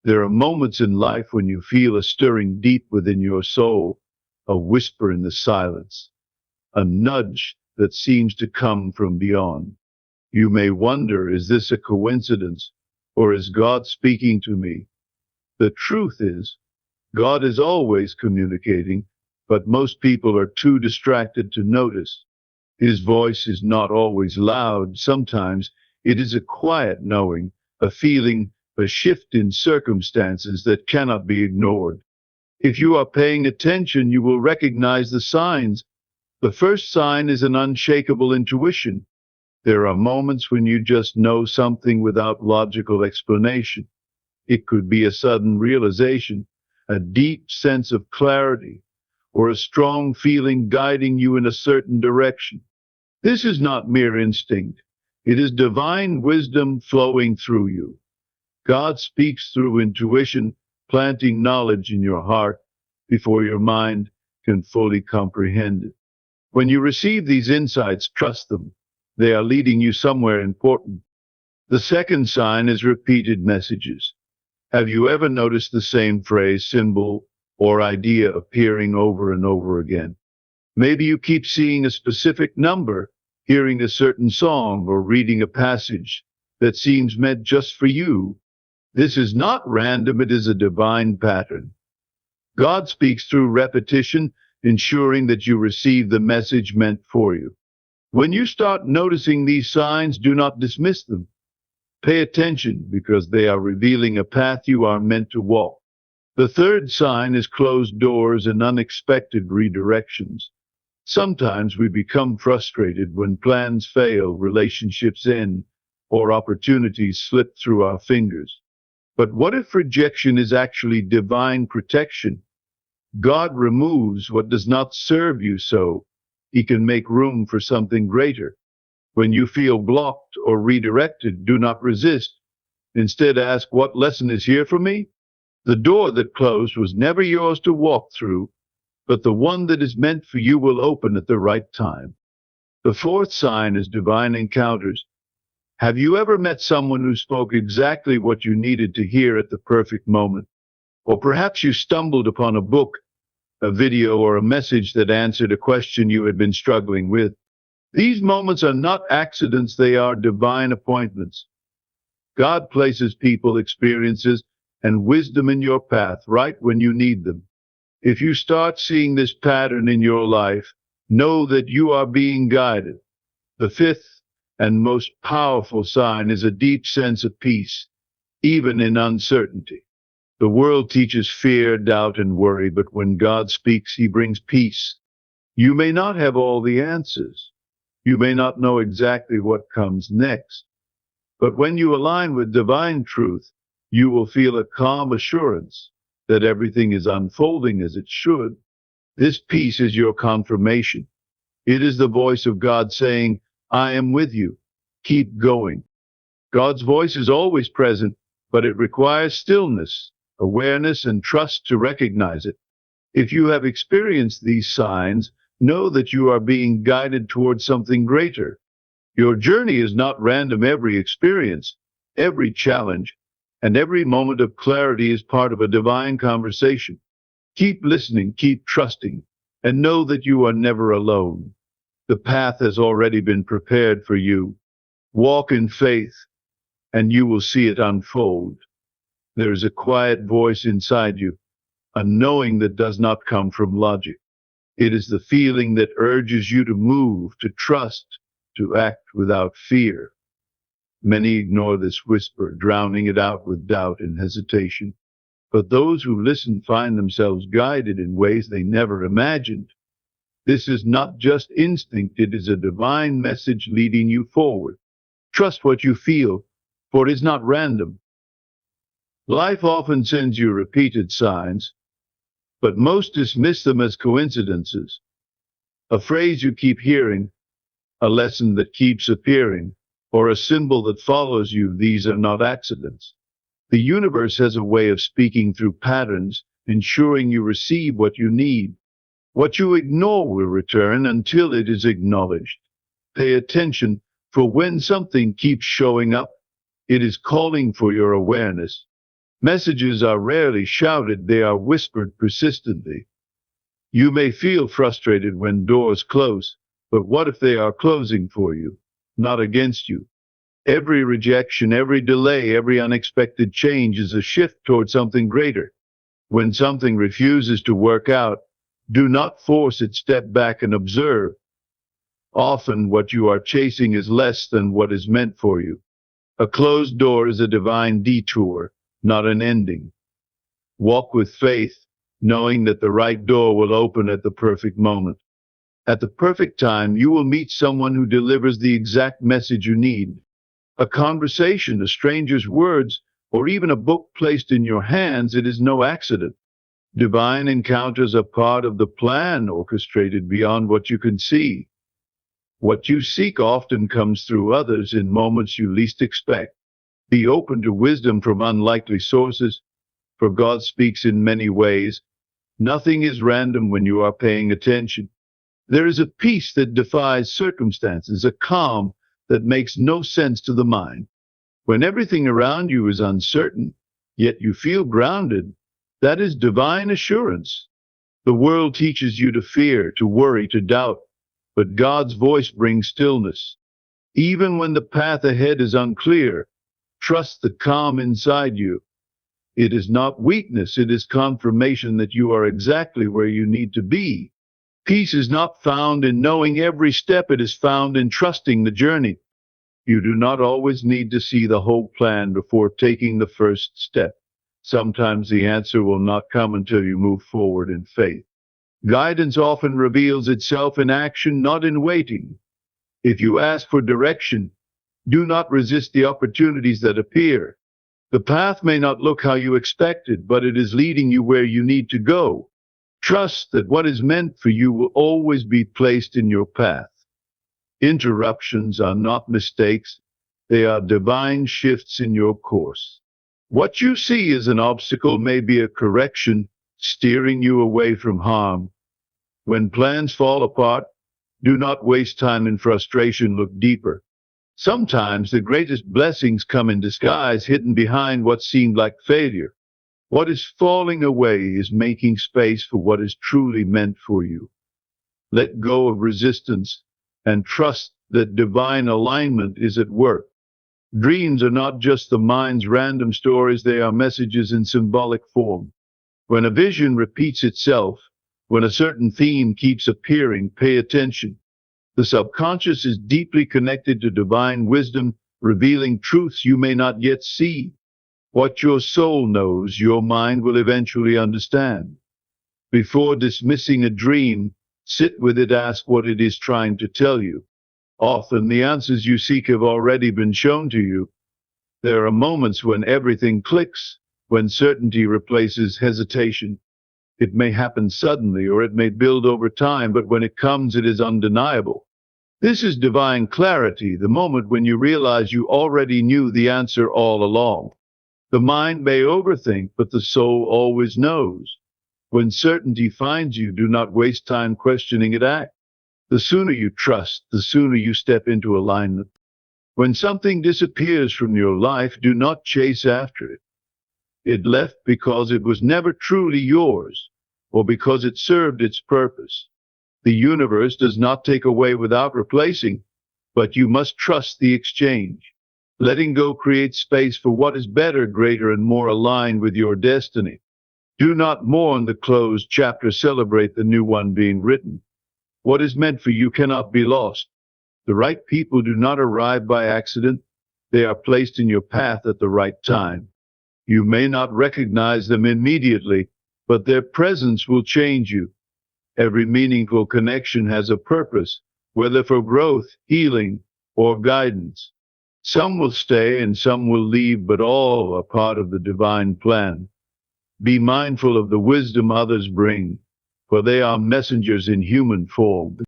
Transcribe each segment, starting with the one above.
There are moments in life when you feel a stirring deep within your soul, a whisper in the silence, a nudge that seems to come from beyond. You may wonder, is this a coincidence, or is God speaking to me? The truth is, God is always communicating, but most people are too distracted to notice. His voice is not always loud. Sometimes it is a quiet knowing, a feeling, a shift in circumstances that cannot be ignored. If you are paying attention, you will recognize the signs. The first sign is an unshakable intuition. There are moments when you just know something without logical explanation. It could be a sudden realization, a deep sense of clarity, or a strong feeling guiding you in a certain direction. This is not mere instinct. It is divine wisdom flowing through you. God speaks through intuition, planting knowledge in your heart before your mind can fully comprehend it. When you receive these insights, trust them. They are leading you somewhere important. The second sign is repeated messages. Have you ever noticed the same phrase, symbol, or idea appearing over and over again? Maybe you keep seeing a specific number, hearing a certain song, or reading a passage that seems meant just for you. This is not random, it is a divine pattern. God speaks through repetition, ensuring that you receive the message meant for you. When you start noticing these signs, do not dismiss them. Pay attention because they are revealing a path you are meant to walk. The third sign is closed doors and unexpected redirections. Sometimes we become frustrated when plans fail, relationships end, or opportunities slip through our fingers. But what if rejection is actually divine protection? God removes what does not serve you so He can make room for something greater. When you feel blocked or redirected, do not resist. Instead, ask, what lesson is here for me? The door that closed was never yours to walk through, but the one that is meant for you will open at the right time. The fourth sign is divine encounters. Have you ever met someone who spoke exactly what you needed to hear at the perfect moment? Or perhaps you stumbled upon a book, a video, or a message that answered a question you had been struggling with. These moments are not accidents, they are divine appointments. God places people, experiences, and wisdom in your path right when you need them. If you start seeing this pattern in your life, know that you are being guided. The fifth and most powerful sign is a deep sense of peace, even in uncertainty. The world teaches fear, doubt, and worry, but when God speaks, He brings peace. You may not have all the answers. You may not know exactly what comes next. But when you align with divine truth, you will feel a calm assurance that everything is unfolding as it should. This peace is your confirmation. It is the voice of God saying, I am with you. Keep going. God's voice is always present, but it requires stillness, awareness, and trust to recognize it. If you have experienced these signs, know that you are being guided towards something greater. Your journey is not random. Every experience, every challenge, and every moment of clarity is part of a divine conversation. Keep listening, keep trusting, and know that you are never alone. The path has already been prepared for you. Walk in faith, and you will see it unfold. There is a quiet voice inside you, a knowing that does not come from logic. It is the feeling that urges you to move, to trust, to act without fear. Many ignore this whisper, drowning it out with doubt and hesitation. But those who listen find themselves guided in ways they never imagined. This is not just instinct, it is a divine message leading you forward. Trust what you feel, for it is not random. Life often sends you repeated signs, but most dismiss them as coincidences. A phrase you keep hearing, a lesson that keeps appearing, or a symbol that follows you, these are not accidents. The universe has a way of speaking through patterns, ensuring you receive what you need. What you ignore will return until it is acknowledged. Pay attention, for when something keeps showing up, it is calling for your awareness. Messages are rarely shouted, they are whispered persistently. You may feel frustrated when doors close, but what if they are closing for you, not against you? Every rejection, every delay, every unexpected change is a shift toward something greater. When something refuses to work out, do not force it, step back and observe. Often what you are chasing is less than what is meant for you. A closed door is a divine detour, not an ending. Walk with faith, knowing that the right door will open at the perfect moment. At the perfect time, you will meet someone who delivers the exact message you need. A conversation, a stranger's words, or even a book placed in your hands, it is no accident. Divine encounters are part of the plan orchestrated beyond what you can see. What you seek often comes through others in moments you least expect. Be open to wisdom from unlikely sources, for God speaks in many ways. Nothing is random when you are paying attention. There is a peace that defies circumstances, a calm that makes no sense to the mind. When everything around you is uncertain, yet you feel grounded, that is divine assurance. The world teaches you to fear, to worry, to doubt, but God's voice brings stillness. Even when the path ahead is unclear, trust the calm inside you. It is not weakness, it is confirmation that you are exactly where you need to be. Peace is not found in knowing every step, it is found in trusting the journey. You do not always need to see the whole plan before taking the first step. Sometimes the answer will not come until you move forward in faith. Guidance often reveals itself in action, not in waiting. If you ask for direction, do not resist the opportunities that appear. The path may not look how you expected, but it is leading you where you need to go. Trust that what is meant for you will always be placed in your path. Interruptions are not mistakes, they are divine shifts in your course. What you see as an obstacle may be a correction, steering you away from harm. When plans fall apart, do not waste time in frustration, look deeper. Sometimes the greatest blessings come in disguise, hidden behind what seemed like failure. What is falling away is making space for what is truly meant for you. Let go of resistance and trust that divine alignment is at work. Dreams are not just the mind's random stories, they are messages in symbolic form. When a vision repeats itself, when a certain theme keeps appearing, pay attention. The subconscious is deeply connected to divine wisdom, revealing truths you may not yet see. What your soul knows, your mind will eventually understand. Before dismissing a dream, sit with it, ask what it is trying to tell you. Often the answers you seek have already been shown to you. There are moments when everything clicks, when certainty replaces hesitation. It may happen suddenly or it may build over time, but when it comes, it is undeniable. This is divine clarity, the moment when you realize you already knew the answer all along. The mind may overthink, but the soul always knows. When certainty finds you, do not waste time questioning it, act. The sooner you trust, the sooner you step into alignment. When something disappears from your life, do not chase after it. It left because it was never truly yours, or because it served its purpose. The universe does not take away without replacing, but you must trust the exchange. Letting go creates space for what is better, greater, and more aligned with your destiny. Do not mourn the closed chapter, celebrate the new one being written. What is meant for you cannot be lost. The right people do not arrive by accident. They are placed in your path at the right time. You may not recognize them immediately, but their presence will change you. Every meaningful connection has a purpose, whether for growth, healing, or guidance. Some will stay and some will leave, but all are part of the divine plan. Be mindful of the wisdom others bring, for they are messengers in human form.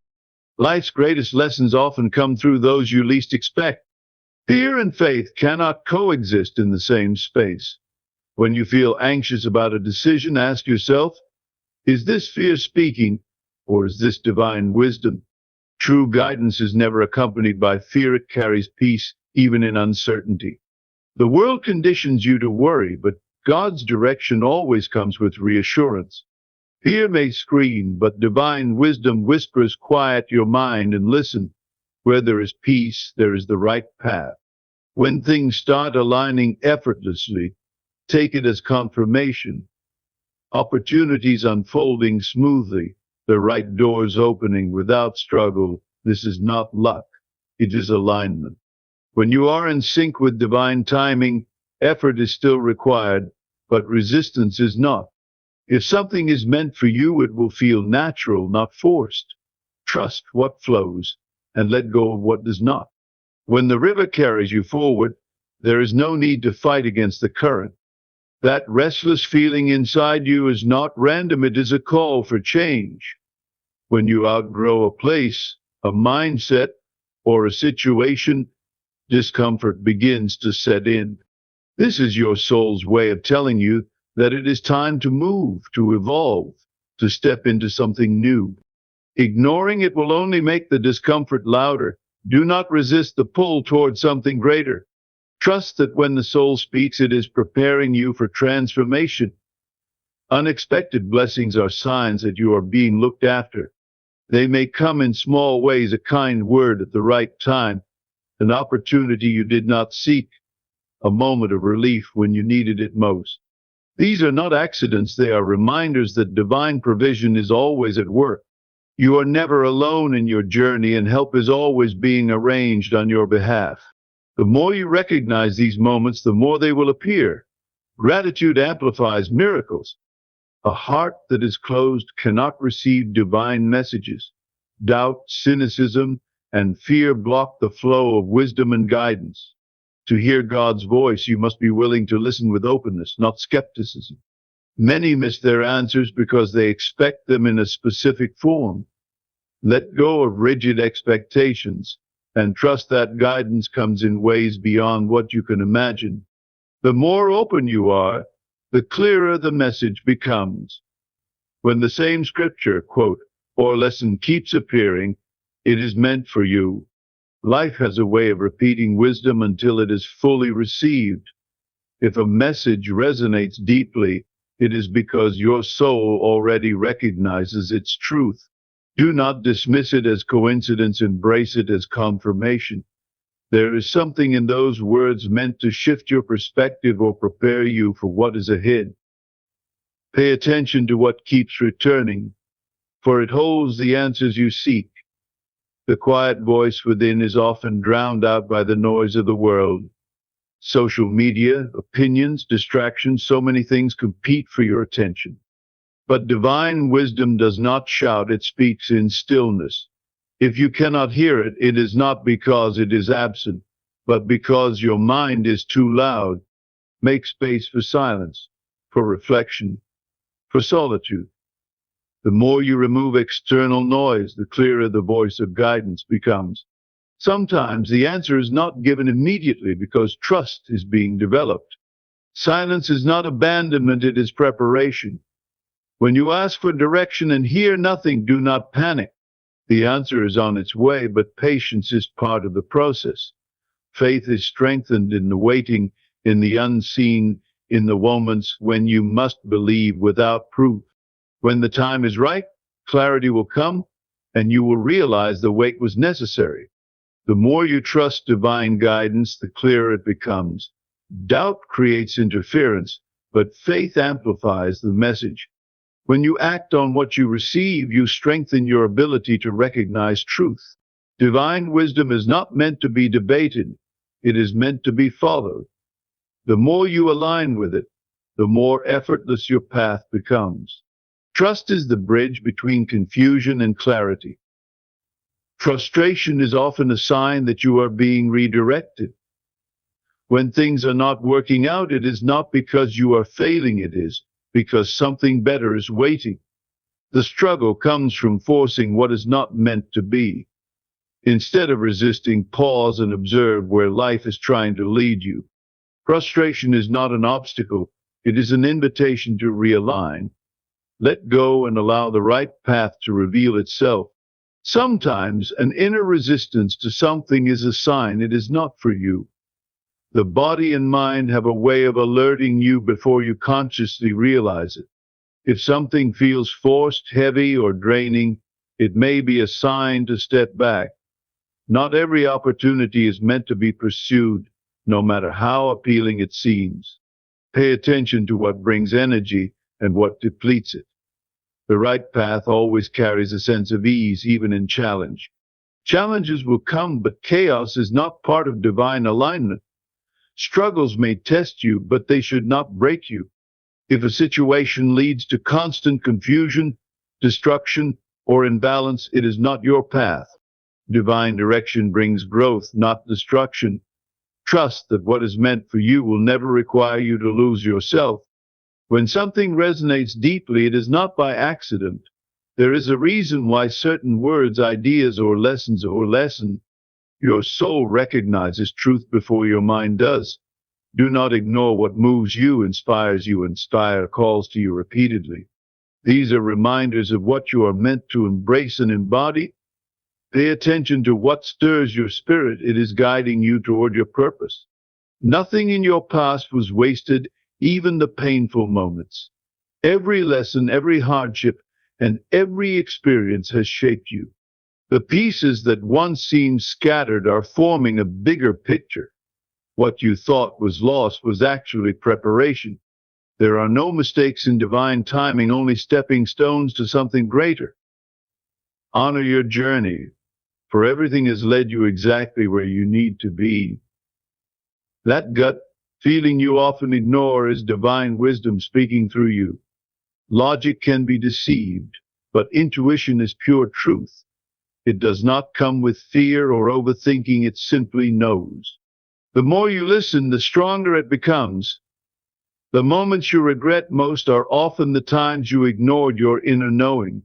Life's greatest lessons often come through those you least expect. Fear and faith cannot coexist in the same space. When you feel anxious about a decision, ask yourself, is this fear speaking, or is this divine wisdom? True guidance is never accompanied by fear. It carries peace, even in uncertainty. The world conditions you to worry, but God's direction always comes with reassurance. Fear may scream, but divine wisdom whispers, quiet your mind and listen. Where there is peace, there is the right path. When things start aligning effortlessly, take it as confirmation. Opportunities unfolding smoothly, the right doors opening without struggle. This is not luck, it is alignment. When you are in sync with divine timing, effort is still required, but resistance is not. If something is meant for you, it will feel natural, not forced. Trust what flows and let go of what does not. When the river carries you forward, there is no need to fight against the current. That restless feeling inside you is not random, it is a call for change. When you outgrow a place, a mindset, or a situation, discomfort begins to set in. This is your soul's way of telling you that it is time to move, to evolve, to step into something new. Ignoring it will only make the discomfort louder. Do not resist the pull toward something greater. Trust that when the soul speaks, it is preparing you for transformation. Unexpected blessings are signs that you are being looked after. They may come in small ways, a kind word at the right time, an opportunity you did not seek, a moment of relief when you needed it most. These are not accidents, they are reminders that divine provision is always at work. You are never alone in your journey, and help is always being arranged on your behalf. The more you recognize these moments, the more they will appear. Gratitude amplifies miracles. A heart that is closed cannot receive divine messages. Doubt, cynicism, and fear block the flow of wisdom and guidance. To hear God's voice, you must be willing to listen with openness, not skepticism. Many miss their answers because they expect them in a specific form. Let go of rigid expectations and trust that guidance comes in ways beyond what you can imagine. The more open you are, the clearer the message becomes. When the same scripture, quote, or lesson keeps appearing, it is meant for you. Life has a way of repeating wisdom until it is fully received. If a message resonates deeply, it is because your soul already recognizes its truth. Do not dismiss it as coincidence, embrace it as confirmation. There is something in those words meant to shift your perspective or prepare you for what is ahead. Pay attention to what keeps returning, for it holds the answers you seek. The quiet voice within is often drowned out by the noise of the world. Social media, opinions, distractions, so many things compete for your attention. But divine wisdom does not shout, it speaks in stillness. If you cannot hear it, it is not because it is absent, but because your mind is too loud. Make space for silence, for reflection, for solitude. The more you remove external noise, the clearer the voice of guidance becomes. Sometimes the answer is not given immediately because trust is being developed. Silence is not abandonment, it is preparation. When you ask for direction and hear nothing, do not panic. The answer is on its way, but patience is part of the process. Faith is strengthened in the waiting, in the unseen, in the moments when you must believe without proof. When the time is right, clarity will come, and you will realize the wait was necessary. The more you trust divine guidance, the clearer it becomes. Doubt creates interference, but faith amplifies the message. When you act on what you receive, you strengthen your ability to recognize truth. Divine wisdom is not meant to be debated, it is meant to be followed. The more you align with it, the more effortless your path becomes. Trust is the bridge between confusion and clarity. Frustration is often a sign that you are being redirected. When things are not working out, it is not because you are failing, it is because something better is waiting. The struggle comes from forcing what is not meant to be. Instead of resisting, pause and observe where life is trying to lead you. Frustration is not an obstacle, it is an invitation to realign. Let go and allow the right path to reveal itself. Sometimes an inner resistance to something is a sign it is not for you. The body and mind have a way of alerting you before you consciously realize it. If something feels forced, heavy, or draining, it may be a sign to step back. Not every opportunity is meant to be pursued, no matter how appealing it seems. Pay attention to what brings energy and what depletes it. The right path always carries a sense of ease, even in challenge. Challenges will come, but chaos is not part of divine alignment. Struggles may test you, but they should not break you. If a situation leads to constant confusion, destruction, or imbalance, it is not your path. Divine direction brings growth, not destruction. Trust that what is meant for you will never require you to lose yourself. When something resonates deeply, it is not by accident. There is a reason why certain words, ideas, or lessons are lessened. Your soul recognizes truth before your mind does. Do not ignore what moves you, inspires you, inspire calls to you repeatedly. These are reminders of what you are meant to embrace and embody. Pay attention to what stirs your spirit. It is guiding you toward your purpose. Nothing in your past was wasted, even the painful moments. Every lesson, every hardship, and every experience has shaped you. The pieces that once seemed scattered are forming a bigger picture. What you thought was lost was actually preparation. There are no mistakes in divine timing, only stepping stones to something greater. Honor your journey, for everything has led you exactly where you need to be. That gut feeling you often ignore is divine wisdom speaking through you. Logic can be deceived, but intuition is pure truth. It does not come with fear or overthinking, it simply knows. The more you listen, the stronger it becomes. The moments you regret most are often the times you ignored your inner knowing.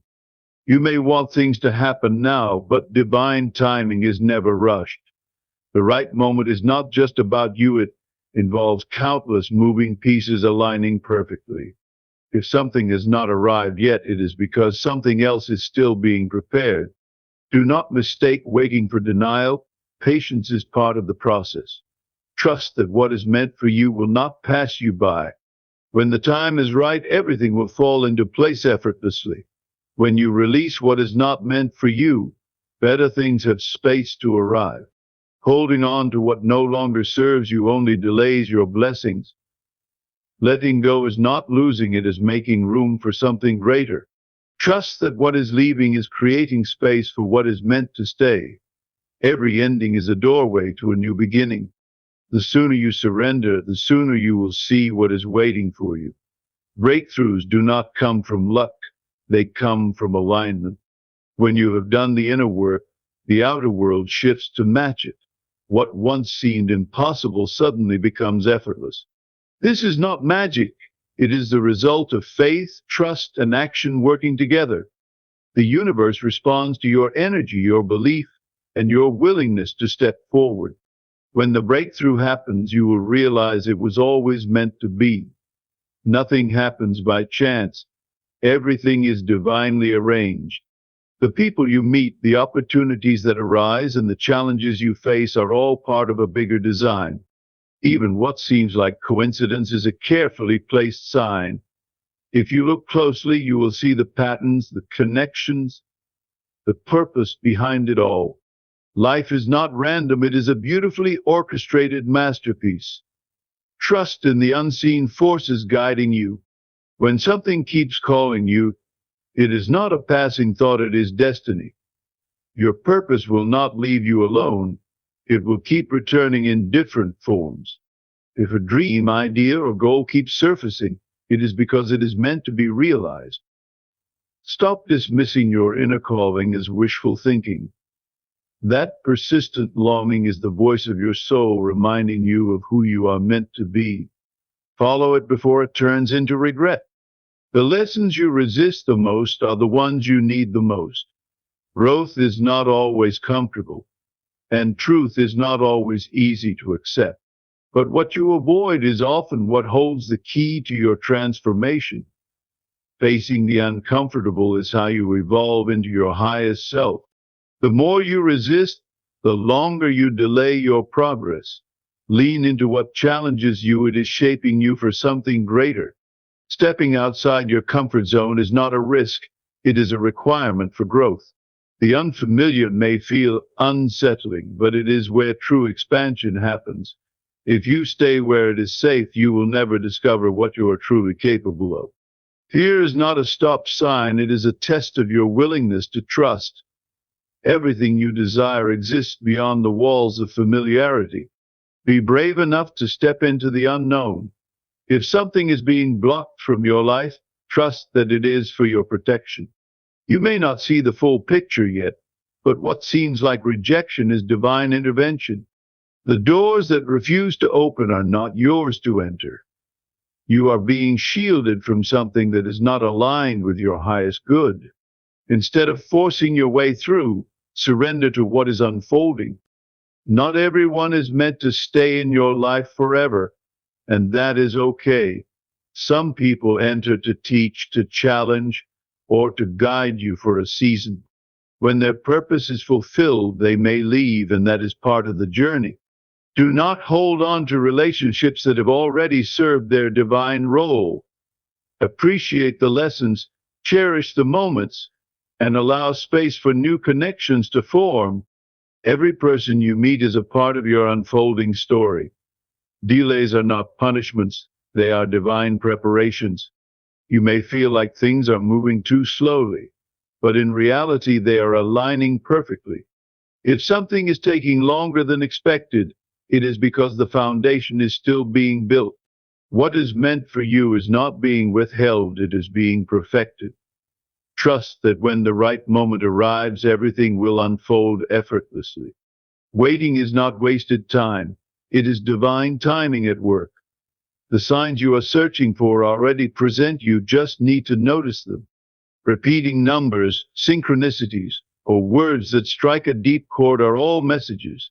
You may want things to happen now, but divine timing is never rushed. The right moment is not just about you, it involves countless moving pieces aligning perfectly. If something has not arrived yet, it is because something else is still being prepared. Do not mistake waiting for denial. Patience is part of the process. Trust that what is meant for you will not pass you by. When the time is right, everything will fall into place effortlessly. When you release what is not meant for you, better things have space to arrive. Holding on to what no longer serves you only delays your blessings. Letting go is not losing, it is making room for something greater. Trust that what is leaving is creating space for what is meant to stay. Every ending is a doorway to a new beginning. The sooner you surrender, the sooner you will see what is waiting for you. Breakthroughs do not come from luck, they come from alignment. When you have done the inner work, the outer world shifts to match it. What once seemed impossible suddenly becomes effortless. This is not magic. It is the result of faith, trust, and action working together. The universe responds to your energy, your belief, and your willingness to step forward. When the breakthrough happens, you will realize it was always meant to be. Nothing happens by chance. Everything is divinely arranged. The people you meet, the opportunities that arise, and the challenges you face are all part of a bigger design. Even what seems like coincidence is a carefully placed sign. If you look closely, you will see the patterns, the connections, the purpose behind it all. Life is not random, it is a beautifully orchestrated masterpiece. Trust in the unseen forces guiding you. When something keeps calling you, it is not a passing thought, it is destiny. Your purpose will not leave you alone. It will keep returning in different forms. If a dream, idea, or goal keeps surfacing, it is because it is meant to be realized. Stop dismissing your inner calling as wishful thinking. That persistent longing is the voice of your soul reminding you of who you are meant to be. Follow it before it turns into regret. The lessons you resist the most are the ones you need the most. Growth is not always comfortable, and truth is not always easy to accept. But what you avoid is often what holds the key to your transformation. Facing the uncomfortable is how you evolve into your highest self. The more you resist, the longer you delay your progress. Lean into what challenges you. It is shaping you for something greater. Stepping outside your comfort zone is not a risk, it is a requirement for growth. The unfamiliar may feel unsettling, but it is where true expansion happens. If you stay where it is safe, you will never discover what you are truly capable of. Fear is not a stop sign, it is a test of your willingness to trust. Everything you desire exists beyond the walls of familiarity. Be brave enough to step into the unknown. If something is being blocked from your life, trust that it is for your protection. You may not see the full picture yet, but what seems like rejection is divine intervention. The doors that refuse to open are not yours to enter. You are being shielded from something that is not aligned with your highest good. Instead of forcing your way through, surrender to what is unfolding. Not everyone is meant to stay in your life forever, and that is okay. Some people enter to teach, to challenge, or to guide you for a season. When their purpose is fulfilled, they may leave, and that is part of the journey. Do not hold on to relationships that have already served their divine role. Appreciate the lessons, cherish the moments, and allow space for new connections to form. Every person you meet is a part of your unfolding story. Delays are not punishments, they are divine preparations. You may feel like things are moving too slowly, but in reality they are aligning perfectly. If something is taking longer than expected, it is because the foundation is still being built. What is meant for you is not being withheld, it is being perfected. Trust that when the right moment arrives, everything will unfold effortlessly. Waiting is not wasted time. It is divine timing at work. The signs you are searching for already present, you just need to notice them. Repeating numbers, synchronicities, or words that strike a deep chord are all messages.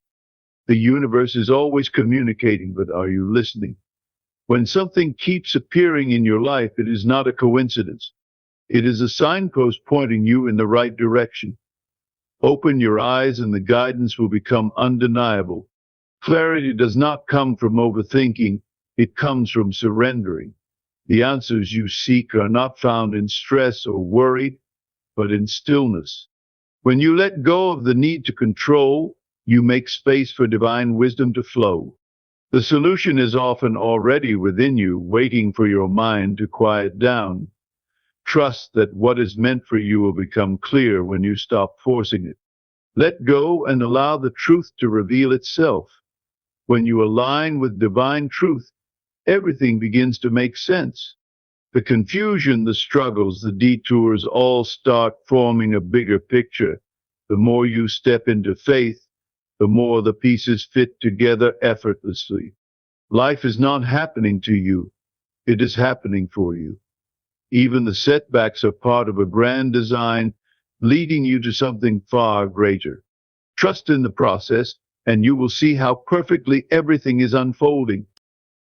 The universe is always communicating, but are you listening? When something keeps appearing in your life, it is not a coincidence. It is a signpost pointing you in the right direction. Open your eyes and the guidance will become undeniable. Clarity does not come from overthinking, it comes from surrendering. The answers you seek are not found in stress or worry, but in stillness. When you let go of the need to control, you make space for divine wisdom to flow. The solution is often already within you, waiting for your mind to quiet down. Trust that what is meant for you will become clear when you stop forcing it. Let go and allow the truth to reveal itself. When you align with divine truth, everything begins to make sense. The confusion, the struggles, the detours all start forming a bigger picture. The more you step into faith, the more the pieces fit together effortlessly. Life is not happening to you, it is happening for you. Even the setbacks are part of a grand design, leading you to something far greater. Trust in the process, and you will see how perfectly everything is unfolding.